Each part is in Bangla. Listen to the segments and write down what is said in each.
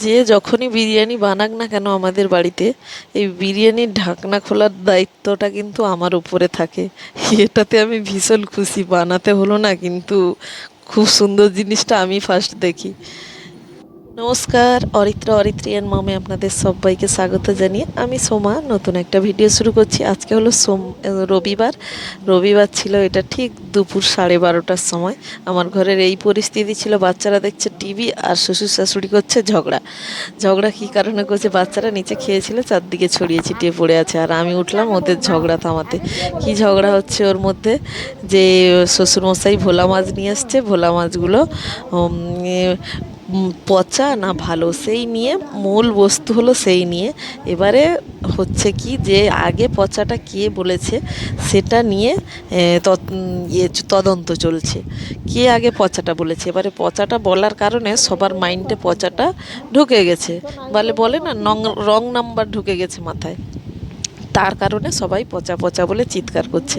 যে যখনই বিরিয়ানি বানাক না কেন আমাদের বাড়িতে, এই বিরিয়ানির ঢাকনা খোলার দায়িত্বটা কিন্তু আমার উপরে থাকে। এটাতে আমি ভীষণ খুশি। বানাতে হলো না, কিন্তু খুব সুন্দর জিনিসটা আমি ফার্স্ট দেখি। নমস্কার, অরিত্রা অরিত্রিয়ান মামে আপনাদের সবাইকে স্বাগত জানিয়ে আমি সোমা নতুন একটা ভিডিও শুরু করছি। আজকে হলো রবিবার। রবিবার ছিল, এটা ঠিক দুপুর 12:30টার সময়। আমার ঘরের এই পরিস্থিতি ছিল, বাচ্চারা দেখছে টিভি আর শ্বশুর শাশুড়ি করছে ঝগড়া। ঝগড়া কী কারণে করছে, বাচ্চারা নিচে খেয়েছিল, চারদিকে ছড়িয়ে ছিটিয়ে পড়ে আছে, আর আমি উঠলাম ওদের ঝগড়া থামাতে। কী ঝগড়া হচ্ছে ওর মধ্যে, যে শ্বশুরমশাই ভোলা মাছ নিয়ে এসছে, ভোলা মাছগুলো পচা না ভালো সেই নিয়ে, মূল বস্তু হলো সেই নিয়ে। এবারে হচ্ছে কি, যে আগে পচাটা কে বলেছে সেটা নিয়ে তদন্ত চলছে। কে আগে পচাটা বলেছে, এবারে পচাটা বলার কারণে সবার মাইন্ডে পচাটা ঢুকে গেছে। বলে না, রং নাম্বার ঢুকে গেছে মাথায়। তার কারণে সবাই পচা পচা বলে চিৎকার করছে।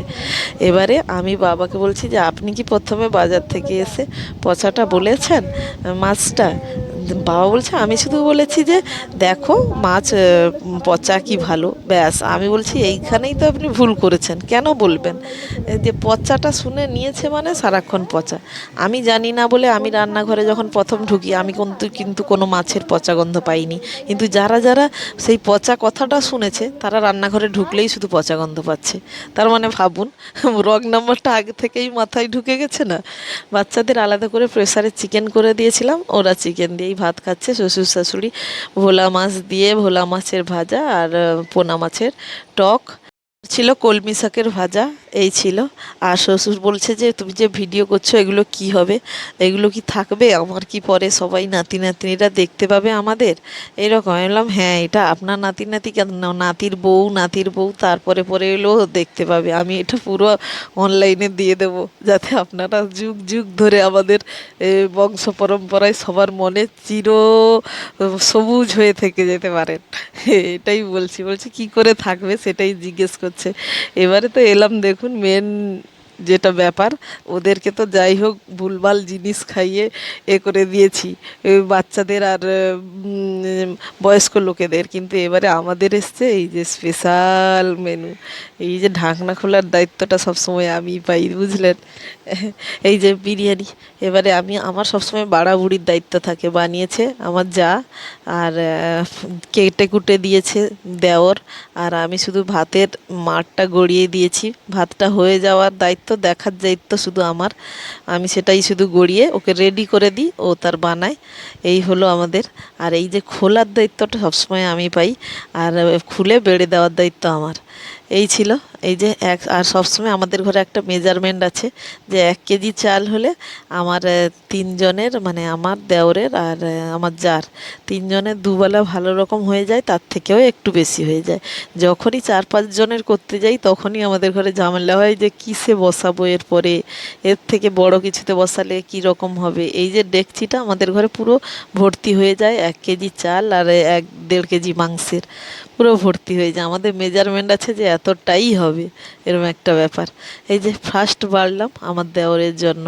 এবারে আমি বাবাকে বলছি যে আপনি কি প্রথমে বাজার থেকে এসে পচাটা বলেছেন মাছটা? বাবা বলছে আমি শুধু বলেছি যে দেখো মাছ পচা কি ভালো, ব্যাস। আমি বলছি এইখানেই তো আপনি ভুল করেছেন, কেন বলবেন? যে পচাটা শুনে নিয়েছে মানে সারাক্ষণ পচা। আমি জানি না বলে আমি রান্নাঘরে যখন প্রথম ঢুকি, আমি কিন্তু কোনো মাছের পচা গন্ধ পাইনি। কিন্তু যারা যারা সেই পচা কথাটা শুনেছে, তারা রান্নাঘরে ঢুকলেই শুধু পচা গন্ধ পাচ্ছে। তার মানে ভাবুন, রং নাম্বারটা আগে থেকেই মাথায় ঢুকে গেছে না। বাচ্চাদের আলাদা করে প্রেসারে চিকেন করে দিয়েছিলাম, ওরা চিকেন দিয়েই ভাত খাচ্ছে। শ্বশুর শাশুড়ি ভোলা মাছ দিয়ে, ভোলা মাছের ভাজা আর পোনা মাছের টক ছিল, কলমি শাকের ভাজা, এই ছিল। আর শ্বশুর বলছে যে তুমি যে ভিডিও করছো এগুলো কি হবে, এগুলো কি থাকবে, আমার কি পরে সবাই নাতি নাতনিরা দেখতে পাবে আমাদের? এরকম আমি বললাম হ্যাঁ, এটা আপনার নাতি নাতি কেন না, নাতির বউ তারপরে পরে এলেও দেখতে পাবে। আমি এটা পুরো অনলাইনে দিয়ে দেব, যাতে আপনারা যুগ যুগ ধরে আমাদের বংশ পরম্পরায় সবার মনে সবুজ হয়ে থেকে যেতে পারেন। এটাই বলছি কি করে থাকবে সেটাই জিজ্ঞেস করছে। এবারে তো এলাম, দেখুন মেন যেটা ব্যাপার, ওদেরকে তো যাই হোক ভুলভাল জিনিস খাইয়ে করে দিয়েছি, বাচ্চাদের আর বয়স্ক লোকেদের। কিন্তু এবারে আমাদের এসছে এই যে স্পেশাল মেনু, এই যে ঢাকনা খোলার দায়িত্বটা সবসময় আমি পাই, বুঝলেন? এই যে বিরিয়ানি, এবারে আমার সবসময় বাড়াবুড়ির দায়িত্ব থাকে। বানিয়েছে আমার যা, আর কেটে কুটে দিয়েছে দেওর, আর আমি শুধু ভাতের মাড়টা গড়িয়ে দিয়েছি। ভাতটা হয়ে যাওয়ার দায়িত্ব, দেখার দায়িত্ব শুধু আমার। আমি সেটাই শুধু গড়িয়ে ওকে রেডি করে দিই, ও তার বানায়। এই হলো আমাদের। আর এই যে খোলার দায়িত্বটা সবসময় আমি পাই, আর খুলে বেড়ে দেওয়ার দায়িত্ব আমার। এই ছিল। এই যে আর সবসময় আমাদের ঘরে একটা মেজারমেন্ট আছে, যে 1 কেজি চাল হলে আমার তিনজনের, মানে আমার দেওরের আর আমার জার, তিনজনের দুবেলা ভালো রকম হয়ে যায়, তার থেকেও একটু বেশি হয়ে যায়। যখনই 4-5 জনের করতে যাই, তখনই আমাদের ঘরে ঝামেলা হয় যে কিসে বসাবো এরপরে, এর থেকে বড় কিছুতে বসালে কি রকম হবে। এই যে ডেকচিটা আমাদের ঘরে পুরো ভর্তি হয়ে যায় 1 কেজি চাল আর 1-1.5 কেজি মাংসের, পুরো ভর্তি হয়ে যায়। আমাদের মেজারমেন্ট আছে যে এতটাই হবে, এরকম একটা ব্যাপার। এই যে ফার্স্ট বাড়লাম আমার দেওরের জন্য।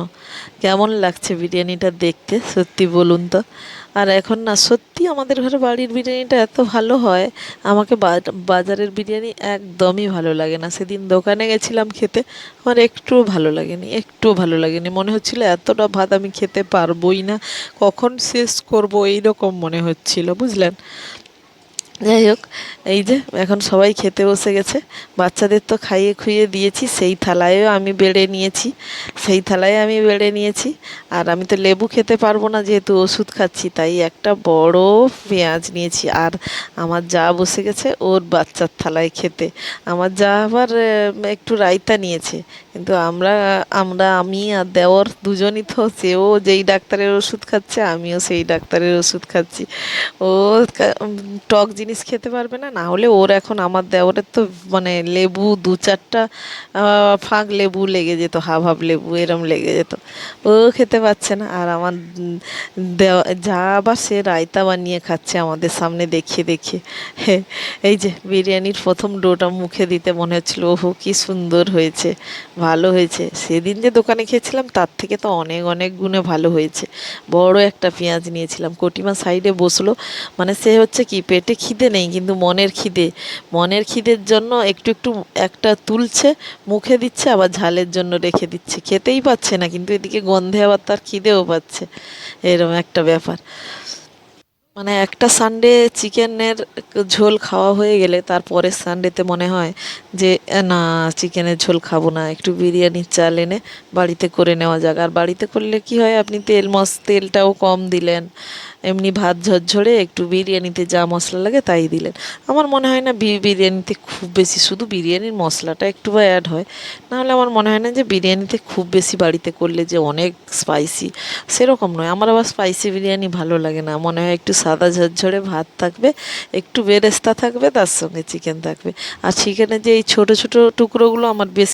কেমন লাগছে বিরিয়ানিটা দেখতে সত্যি বলুন তো? আর এখন না সত্যি আমাদের ঘরে বাড়ির বিরিয়ানিটা এত ভালো হয়, আমাকে বাজারের বিরিয়ানি একদমই ভালো লাগে না। সেদিন দোকানে গেছিলাম খেতে, আমার একটুও ভালো লাগেনি, একটুও ভালো লাগেনি। মনে হচ্ছিল এতটা ভাত আমি খেতে পারবোই না, কখন শেষ করবো এইরকম মনে হচ্ছিল, বুঝলেন? যাই হোক, এই যে এখন সবাই খেতে বসে গেছে। বাচ্চাদের তো খাইয়ে খুইয়ে দিয়েছি, সেই থালায়ও আমি বেড়ে নিয়েছি, সেই থালায় আমি বেড়ে নিয়েছি। আর আমি তো লেবু খেতে পারবো না, যেহেতু ওষুধ খাচ্ছি, তাই একটা বড় পেঁয়াজ নিয়েছি। আর আমার যা বসে গেছে ওর বাচ্চার থালায় খেতে। আমার যা আবার একটু রায়তা নিয়েছে। কিন্তু আমি আর দেওর দুজনই তো, সেও যেই ডাক্তারের ওষুধ খাচ্ছে, আমিও সেই ডাক্তারের ওষুধ খাচ্ছি। ও টক জিনিস খেতে পারবে না, না হলে ওর এখন, আমার দেওরের তো মানে লেবু 2-4টা ফাঁক লেবু লেগে যেত, হাফ হাফ লেবু এরম লেগে যেত। ও খেতে পাচ্ছে না। আর আমার যা আবার সে রায়তা বানিয়ে খাচ্ছে আমাদের সামনে দেখিয়ে দেখিয়ে। এই যে বিরিয়ানির প্রথম ডোটা মুখে দিতে মনে হচ্ছিল ওহো কি সুন্দর হয়েছে, ভালো হয়েছে। সেদিন যে দোকানে খেয়েছিলাম তার থেকে তো অনেক অনেক গুণে ভালো হয়েছে। বড় একটা পেঁয়াজ নিয়েছিলাম, কটিমা সাইডে বসলো, মানে সে হচ্ছে কি পেটে খিদে নেই কিন্তু মনের খিদে, মনের খিদের জন্য একটু একটু একটা তুলছে, মুখে দিচ্ছে, আবার ঝালের জন্য রেখে দিচ্ছে, খেতেই পাচ্ছে না কিন্তু এদিকে গন্ধে আবার তার খিদেও পাচ্ছে, এরকম একটা ব্যাপার। মানে একটা সানডে চিকেনের ঝোল খাওয়া হয়ে গেলে তার পরের সানডেতে মনে হয় যে না, চিকেনের ঝোল খাবো না, একটু বিরিয়ানির চাল এনে বাড়িতে করে নেওয়া যাক। আর বাড়িতে করলে কি হয়, আপনি তেলটাও কম দিলেন, এমনি ভাত ঝরঝরে একটু বিরিয়ানিতে যা মশলা লাগে তাই দিলেন। আমার মনে হয় না বিরিয়ানিতে খুব বেশি, শুধু বিরিয়ানির মশলাটা একটু বা অ্যাড হয়, নাহলে আমার মনে হয় না যে বিরিয়ানিতে খুব বেশি বাড়িতে করলে যে অনেক স্পাইসি, সেরকম নয়। আমার আবার স্পাইসি বিরিয়ানি ভালো লাগে না, মনে হয় একটু সাদা ঝরঝরে ভাত থাকবে, একটু বেরেস্তা থাকবে, তার সঙ্গে চিকেন থাকবে। আর চিকেনের যে এই ছোটো ছোটো টুকরোগুলো আমার বেশ